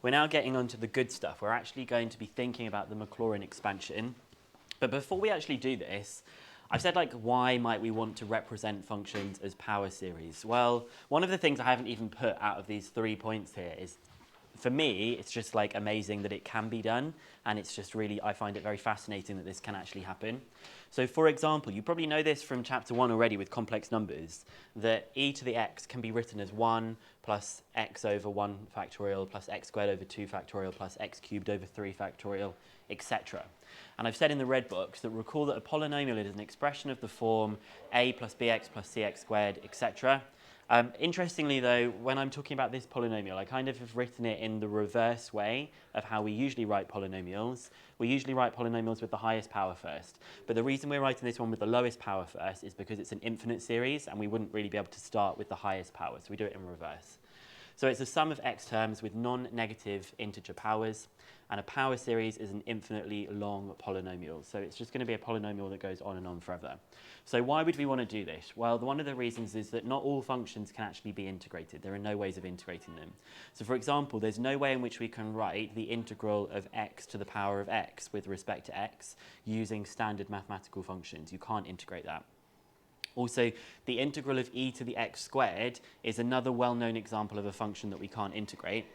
we're now getting onto the good stuff. We're actually going to be thinking about the Maclaurin expansion. But before we actually do this, I've said, like, why might we want to represent functions as power series? Well, one of the things I haven't even put out of these 3 points here is, for me, it's just like amazing that it can be done, and it's just really, I find it very fascinating that this can actually happen. So for example, you probably know this from chapter 1 already with complex numbers, that e to the x can be written as 1 plus x over 1 factorial plus x squared over 2 factorial plus x cubed over 3 factorial, etc. And I've said in the red box that recall that a polynomial is an expression of the form a plus bx plus cx squared, etc. Interestingly, though, when I'm talking about this polynomial, I kind of have written it in the reverse way of how we usually write polynomials. We usually write polynomials with the highest power first. But the reason we're writing this one with the lowest power first is because it's an infinite series, and we wouldn't really be able to start with the highest power, so we do it in reverse. So it's a sum of x terms with non-negative integer powers, and a power series is an infinitely long polynomial. So it's just going to be a polynomial that goes on and on forever. So why would we want to do this? Well, one of the reasons is that not all functions can actually be integrated. There are no ways of integrating them. So for example, there's no way in which we can write the integral of x to the power of x with respect to x using standard mathematical functions. You can't integrate that. Also, the integral of e to the x squared is another well-known example of a function that we can't integrate.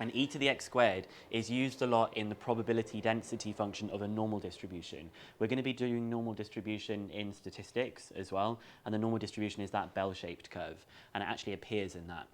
And e to the x squared is used a lot in the probability density function of a normal distribution. We're going to be doing normal distribution in statistics as well, and the normal distribution is that bell-shaped curve, and it actually appears in that.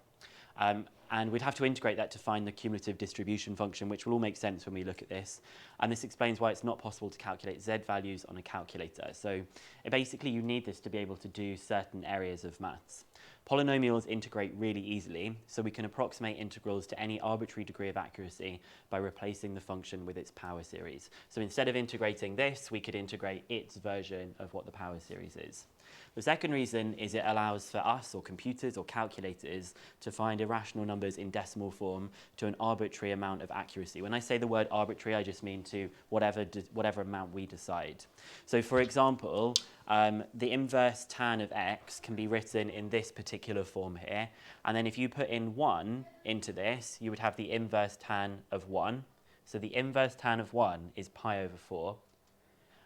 And we'd have to integrate that to find the cumulative distribution function, which will all make sense when we look at this. And this explains why it's not possible to calculate z values on a calculator. So basically, you need this to be able to do certain areas of maths. Polynomials integrate really easily, so we can approximate integrals to any arbitrary degree of accuracy by replacing the function with its power series. So instead of integrating this, we could integrate its version of what the power series is. The second reason is it allows for us, or computers, or calculators, to find irrational numbers in decimal form to an arbitrary amount of accuracy. When I say the word arbitrary, I just mean to whatever amount we decide. So for example, the inverse tan of x can be written in this particular form here. And then if you put in 1 into this, you would have the inverse tan of 1. So the inverse tan of 1 is pi over 4.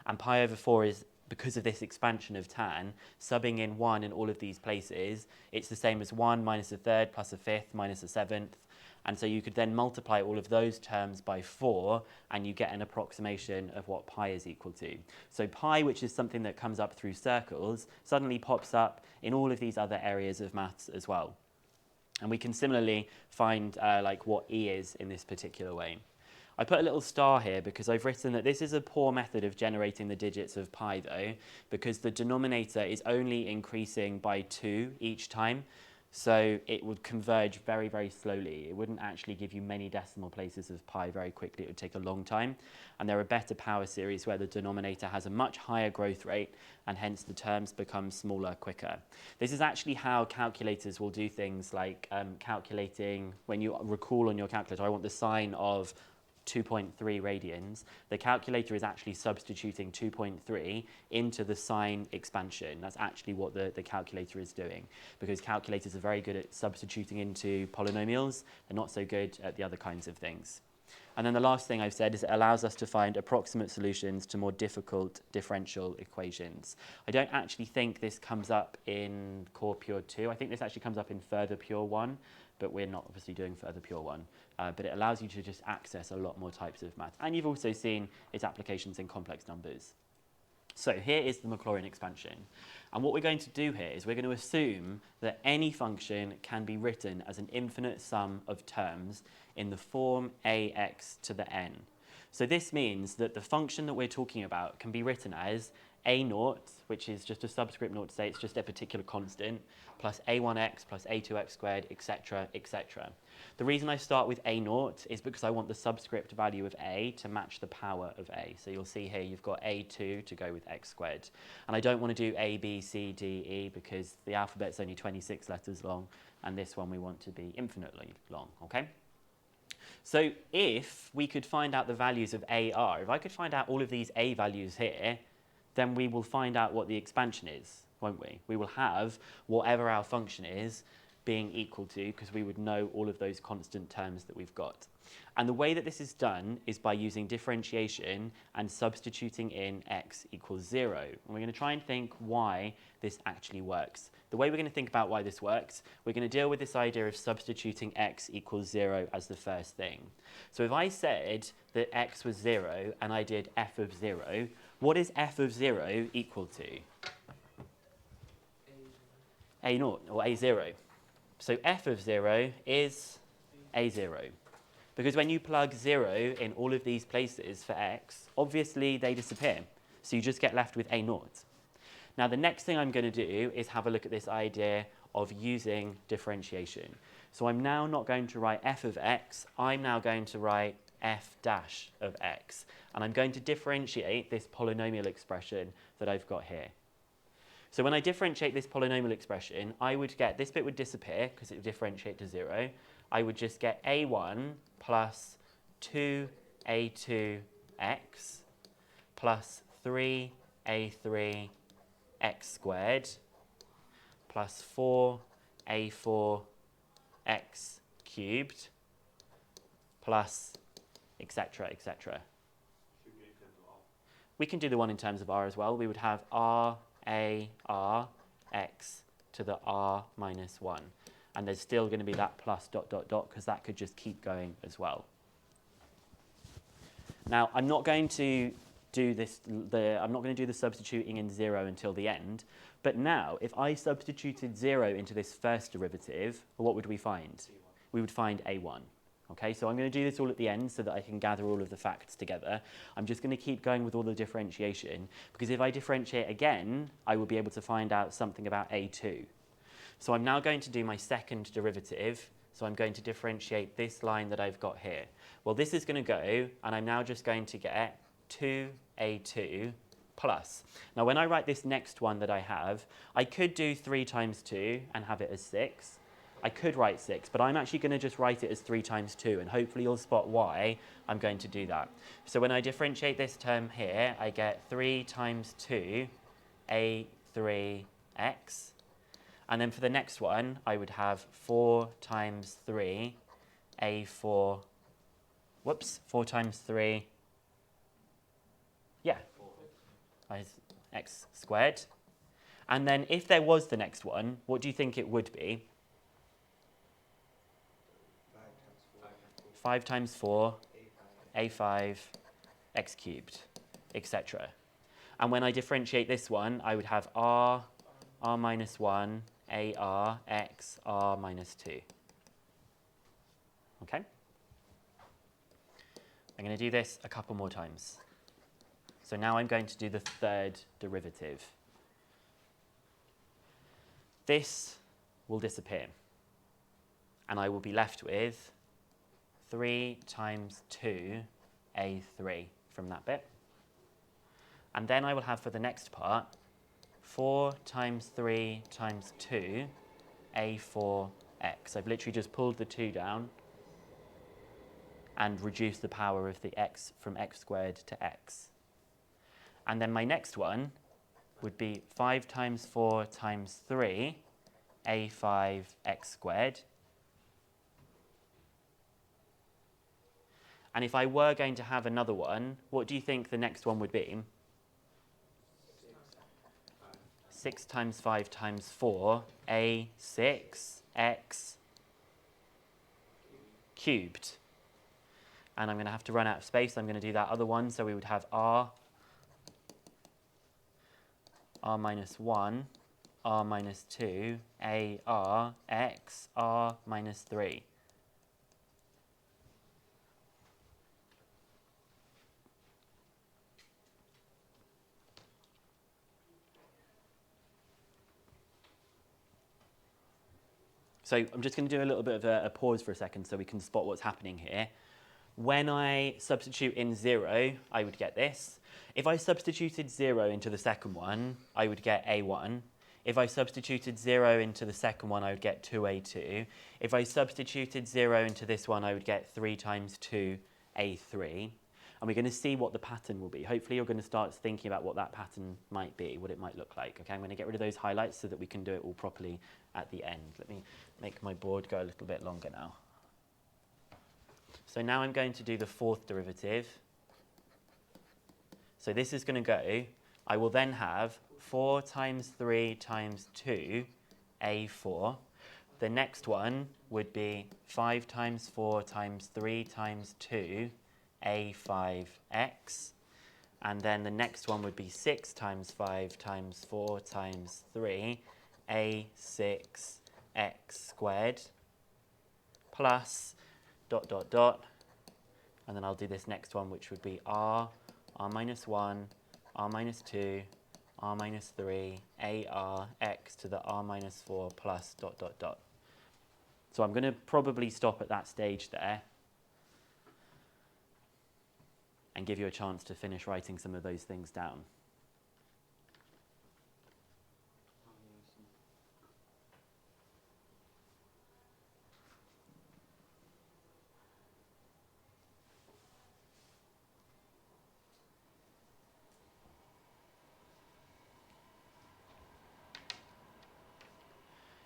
And pi over 4 is, because of this expansion of tan, subbing in 1 in all of these places, it's the same as 1 minus a third plus a fifth minus a seventh. And so you could then multiply all of those terms by 4, and you get an approximation of what pi is equal to. So pi, which is something that comes up through circles, suddenly pops up in all of these other areas of maths as well. And we can similarly find like what e is in this particular way. I put a little star here because I've written that this is a poor method of generating the digits of pi, though, because the denominator is only increasing by 2 each time. So it would converge very, very slowly. It wouldn't actually give you many decimal places of pi very quickly. It would take a long time. And there are better power series where the denominator has a much higher growth rate, and hence the terms become smaller quicker. This is actually how calculators will do things like calculating, when you recall on your calculator, I want the sine of 2.3 radians, the calculator is actually substituting 2.3 into the sine expansion. That's actually what the calculator is doing, because calculators are very good at substituting into polynomials and not so good at the other kinds of things. And then the last thing I've said is it allows us to find approximate solutions to more difficult differential equations. I don't actually think this comes up in Core Pure 2. I think this actually comes up in Further Pure 1, but we're not obviously doing Further Pure 1. But it allows you to just access a lot more types of math. And you've also seen its applications in complex numbers. So here is the Maclaurin expansion. And what we're going to do here is we're going to assume that any function can be written as an infinite sum of terms in the form ax to the n. So this means that the function that we're talking about can be written as a naught, which is just a subscript naught to say it's just a particular constant, plus a1x plus a2x squared, etc., etc. The reason I start with a naught is because I want the subscript value of a to match the power of a. So you'll see here you've got a2 to go with x squared. And I don't want to do a, b, c, d, e because the alphabet's only 26 letters long, and this one we want to be infinitely long, okay? So if we could find out the values of AR, if I could find out all of these A values here, then we will find out what the expansion is, won't we? We will have whatever our function is being equal to, because we would know all of those constant terms that we've got. And the way that this is done is by using differentiation and substituting in x equals 0. And we're going to try and think why this actually works. The way we're going to think about why this works, we're going to deal with this idea of substituting x equals 0 as the first thing. So if I said that x was 0 and I did f of 0, what is f of 0 equal to? A0 or A0. So f of 0 is A0. Because when you plug 0 in all of these places for x, obviously they disappear. So you just get left with A0. Now the next thing I'm going to do is have a look at this idea of using differentiation. So I'm now not going to write f of x, I'm now going to write f dash of x. And I'm going to differentiate this polynomial expression that I've got here. So when I differentiate this polynomial expression, I would get, this bit would disappear because it would differentiate to 0. I would just get a1 plus 2a2x plus 3a3 x squared plus 4a4 x cubed plus etc. etc. We can do the one in terms of r as well. We would have r x to the r minus 1. And there's still going to be that plus ... because that could just keep going as well. Now, I'm not going to do this, I'm not going to do the substituting in 0 until the end. But now, if I substituted 0 into this first derivative, what would we find? We would find a1. Okay, so I'm going to do this all at the end so that I can gather all of the facts together. I'm just going to keep going with all the differentiation, because if I differentiate again, I will be able to find out something about a2. So I'm now going to do my second derivative. So I'm going to differentiate this line that I've got here. Well, this is going to go, and I'm now just going to get 2a2 plus. Now, when I write this next one that I have, I could do 3 times 2 and have it as 6. I could write 6, but I'm actually going to just write it as 3 times 2, and hopefully you'll spot why I'm going to do that. So when I differentiate this term here, I get 3 times 2, a3x. And then for the next one, I would have 4 times 3, a4, 4 times 3, x squared. And then if there was the next one, what do you think it would be? 5 times 4, a5, x cubed, etc. And when I differentiate this one, I would have r minus 1, ar, x, r minus 2. Okay? I'm going to do this a couple more times. So now I'm going to do the third derivative. This will disappear. And I will be left with 3 times 2, a3 from that bit. And then I will have for the next part 4 times 3 times 2, a4x. I've literally just pulled the 2 down and reduced the power of the x from x squared to x. And then my next one would be 5 times 4 times 3, a5x squared. And if I were going to have another one, what do you think the next one would be? 6 times 5 times 4, a6x cubed. And I'm going to have to run out of space. I'm going to do that other one. So we would have r minus 1, r minus 2, ar, x, r minus 3. So I'm just going to do a little bit of a pause for a second so we can spot what's happening here. When I substitute in 0, I would get this. If I substituted 0 into the second one, I would get a1. If I substituted 0 into the second one, I would get 2a2. If I substituted 0 into this one, I would get 3 times 2, a3. and we're going to see what the pattern will be. Hopefully you're going to start thinking about what that pattern might be, what it might look like. Okay, I'm going to get rid of those highlights so that we can do it all properly at the end. Let me make my board go a little bit longer now. So now I'm going to do the fourth derivative. So this is going to go, I will then have 4 times 3 times 2, a4. The next one would be 5 times 4 times 3 times 2, a5x. And then the next one would be 6 times 5 times 4 times 3, a6x squared, plus dot, dot, dot. And then I'll do this next one, which would be r minus 1, r minus 2, r minus 3, ar x to the r minus 4 plus dot, dot, dot. So I'm going to probably stop at that stage there and give you a chance to finish writing some of those things down.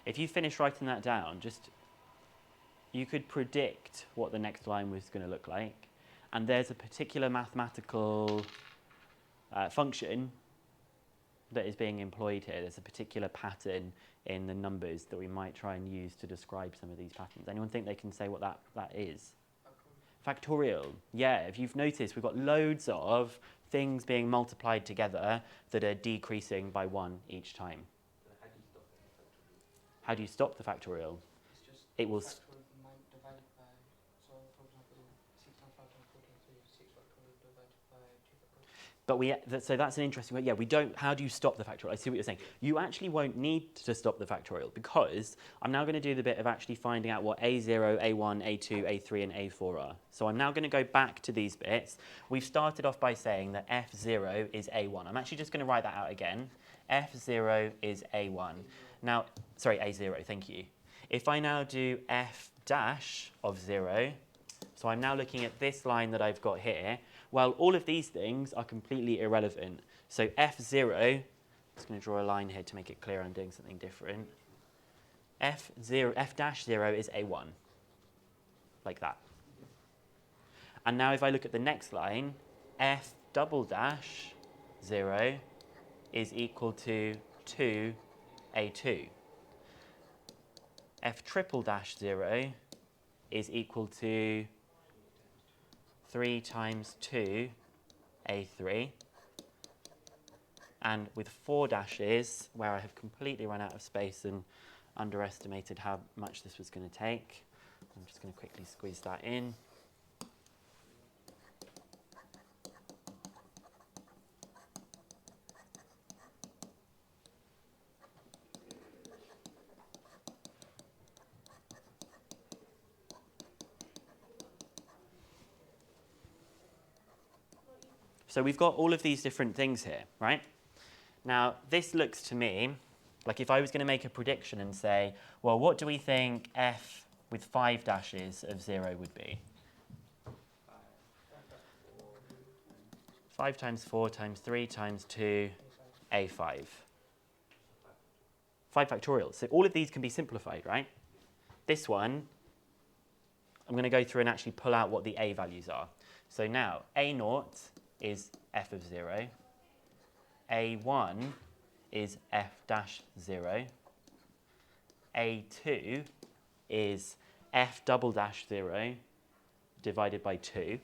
If you finish writing that down, you could predict what the next line was going to look like. And there's a particular mathematical function that is being employed here. There's a particular pattern in the numbers that we might try and use to describe some of these patterns. Anyone think they can say what that is? Factorial. Yeah, if you've noticed, we've got loads of things being multiplied together that are decreasing by 1 each time. How do you stop the factorial? It's just it will. Divided by, so for example, 6 times 5 times 4 times 3 is 6 factorial divided by 2 factorial. But so that's an interesting way. Yeah, we don't. How do you stop the factorial? I see what you're saying. You actually won't need to stop the factorial because I'm now going to do the bit of actually finding out what A0, A1, A2, A3, and A4 are. So I'm now going to go back to these bits. We've started off by saying that F0 is A1. I'm actually just going to write that out again. F0 is A1. Now, sorry, A0, thank you. If I now do F dash of 0, so I'm now looking at this line that I've got here, well, all of these things are completely irrelevant. So F0, I'm just going to draw a line here to make it clear I'm doing something different. F dash 0 is A1, like that. And now if I look at the next line, F double dash 0 is equal to 2 A2. F triple dash 0 is equal to 3 times 2 A3. And with 4 dashes, where I have completely run out of space and underestimated how much this was going to take, I'm just going to quickly squeeze that in. So we've got all of these different things here, right? Now, this looks to me like if I was going to make a prediction and say, well, what do we think f with 5 dashes of 0 would be? 5 times 4 times 3 times 2, a5. 5 factorial. So all of these can be simplified, right? This one, I'm going to go through and actually pull out what the a values are. So now, a0 is f of 0. A1 is f dash 0. A2 is f double dash 0 divided by 2.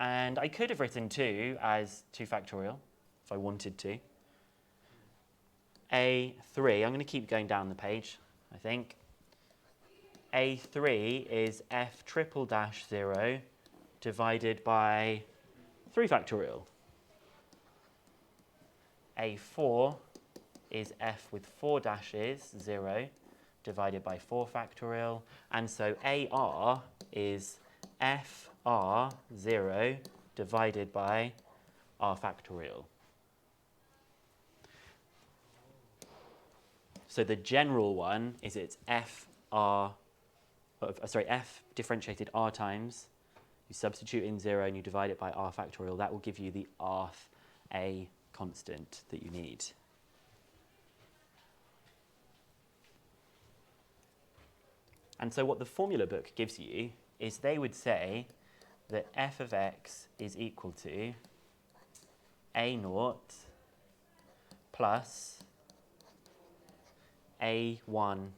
And I could have written 2 as 2 factorial if I wanted to. A3, I'm going to keep going down the page, I think. A3 is f triple dash 0 divided by 3 factorial. A4 is f with 4 dashes, 0, divided by 4 factorial. And so AR is FR0 divided by R factorial. So the general one is it's f differentiated R times you substitute in 0 and you divide it by r factorial, that will give you the rth A constant that you need. And so what the formula book gives you is they would say that f of x is equal to a naught plus a1x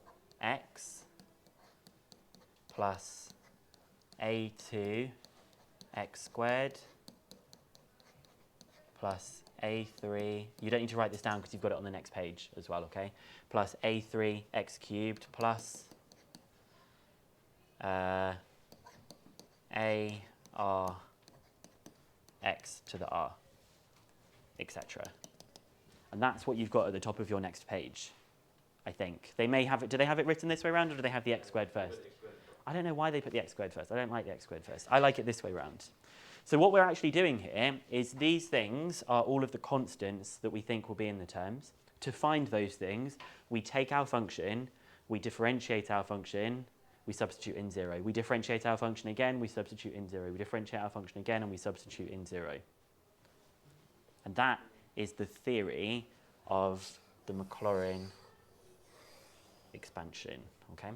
plus a2 x squared plus a3, you don't need to write this down because you've got it on the next page as well, okay? Plus a3 x cubed plus a r x to the r, etc. And that's what you've got at the top of your next page, I think. They may have it, do they have it written this way around, or do they have the x squared first? I don't know why they put the x squared first. I don't like the x squared first. I like it this way around. So what we're actually doing here is these things are all of the constants that we think will be in the terms. To find those things, we take our function, we differentiate our function, we substitute in 0. We differentiate our function again, we substitute in 0. We differentiate our function again, and we substitute in 0. And that is the theory of the Maclaurin expansion, okay?